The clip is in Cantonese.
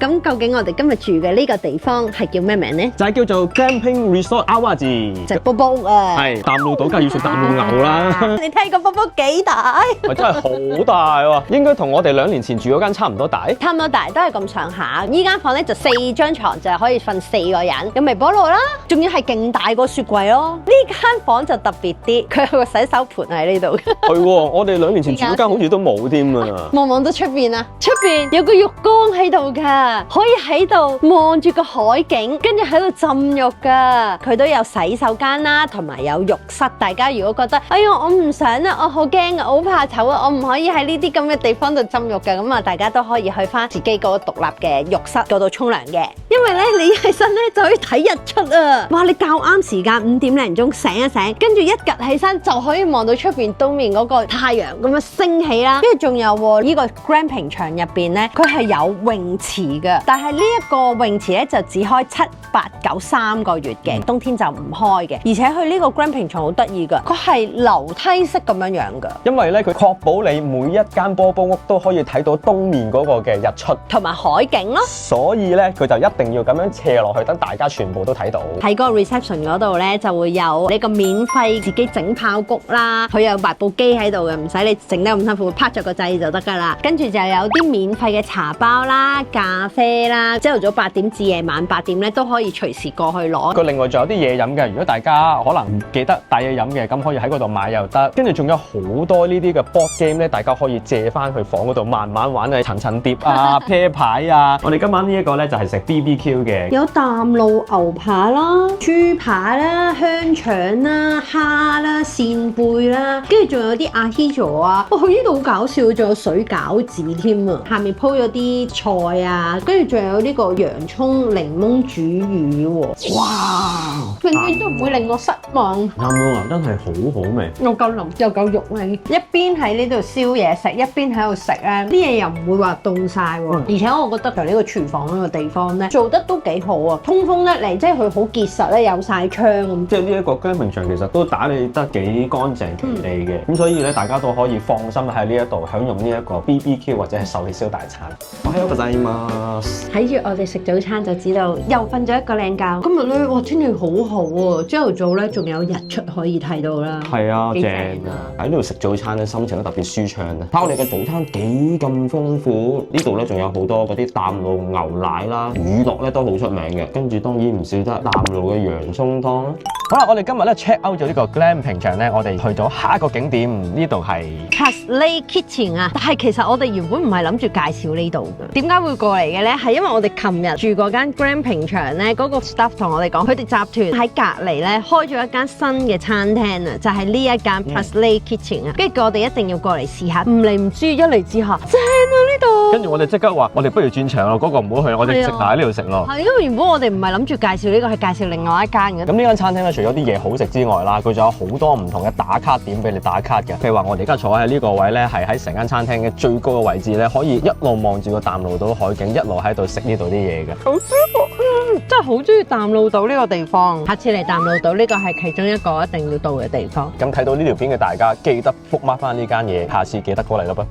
咁究竟我哋今日住嘅呢個地方係叫咩名呢？就係叫做 Glamping Resort Awaji。食煲煲啊！係淡路島梗係要食淡路牛啦。你睇個煲煲幾大？喂，真係好大喎，應該同我哋2年前住嗰間差唔多大。差唔多大，都係咁上下。依間房咧就4張床，就係可以瞓4個人，有微波爐啦，仲要係勁大個雪櫃咯。呢間房就特別啲，佢有個洗手盆喺呢度。係喎，我哋2年前住嗰間好似都冇添啊。望到出邊啊，出邊有個浴缸喺度㗎，可以喺度望住個海景，跟住喺度浸浴㗎。佢都有洗手間啦，同埋有浴室。大家如果覺得，哎呀我唔想啊，我好驚啊，我好怕醜啊，我唔可以喺呢啲咁嘅地方度浸浴嘅，咁啊大家都可以去翻自己嗰個獨立嘅浴室嗰度沖涼嘅。因為咧你一起身咧就可以睇日出啊！哇，你較啱時間5點零鐘醒一醒，跟住一趌起身就可以望到出邊東面嗰個太陽咁樣升起啦。跟住仲有喎，呢個 glamping 場入邊咧，佢係有泳池嘅，但係呢一個泳池咧就只開7、8、9 3個月嘅，冬天就唔開嘅。而且佢呢個 glamping 場好得意㗎，佢係樓梯式咁樣樣㗎。因為咧佢確保你每一間波波屋都可以睇到東面嗰個嘅日出同埋海景咯，所以咧佢就一定要咁樣斜落去，等大家全部都睇到。喺個 reception 嗰度咧就會有呢個免費自己整爆谷啦，佢有埋部機喺度嘅，唔使你整得咁辛苦，拍着個掣就得㗎啦。跟住就有啲免費嘅茶包啦、咖啡啦，朝頭早8點至夜晚8點咧都可以隨時過去攞。佢另外仲有啲嘢飲嘅，如果大家可能唔記得帶嘢飲嘅，咁可以喺嗰度買又得。跟住仲有好多呢啲嘅 board game 咧，大家可以借翻去房嗰度慢慢玩啊，層層疊啊、啤牌啊。我哋今晚呢一個咧就係食 BBQ 嘅，有淡路牛扒啦、豬扒啦、香腸啦、蝦啦、扇貝啦，跟住仲有啲阿希佐啊！哇，佢呢度好搞笑，仲有水餃子添啊！下面鋪咗啲菜啊，跟住仲有呢個洋葱檸檬煮魚喎！哇，永遠都唔會令我失望。淡路牛真係好好味，又夠腍又夠肉味，一邊喺呢度燒嘢食，一邊喺度食咧，啲嘢又唔會話凍晒喎。而且我覺得就呢個廚房呢個地方咧，做得都幾好啊，通風得嚟，即係佢好結實咧，有晒窗咁。即係呢一個glamping場其實都打理得幾乾淨企理嘅，咁所以咧大家都可以放心喺呢一度享用呢一個 BBQ 或者係壽喜燒大餐。おはようございます。睇住我哋食早餐就知道又瞓咗一個靚覺。今日咧哇天氣好好喎，朝頭早咧仲有日出可以睇到啦。係啊，幾正啊！喺呢度食早餐咧，心情都特別舒暢啊！睇我哋嘅早餐幾咁豐富，呢度咧仲有好多嗰啲淡路牛奶啦、乳酪咧都好出名嘅，跟住當然唔少得淡路嘅洋葱湯啦。好啦，我哋今日咧 check out 咗呢個 glamping 場咧，我哋去咗下一個景點，呢度係 Pasley Kitchen 啊，但係其實我哋原本唔係諗住介紹呢度嘅，點解會過嚟嘅咧？係因為我哋琴日住嗰間 glamping 場咧，嗰個 staff 同我哋講，佢哋集團喺隔離咧開咗一間新嘅餐廳啊，就係呢一間 Pasley Kitchen 啊，跟住我哋一定要過嚟試下，唔嚟唔知，一嚟之下正啊呢度。跟住我哋即刻話，我哋不如轉場咯，嗰個唔好去，我哋食下喺呢度食咯。係因為原本我哋唔係諗住介紹呢個，係介紹另外一間嘅。咁呢間餐廳咧，除咗啲嘢好食之外啦，佢仲有好多唔同嘅打卡點俾你打卡嘅。譬如話，我哋而家坐喺呢個位咧，係喺成間餐廳嘅最高嘅位置咧，可以一路望住個淡路島海景，一路喺度食呢度啲嘢嘅。好舒服，真係好中意淡路島呢個地方。下次嚟淡路島呢個係其中一個一定要到嘅地方。咁睇到呢條片嘅大家，記得 bookmark 翻呢間嘢，下次記得過嚟咯噃。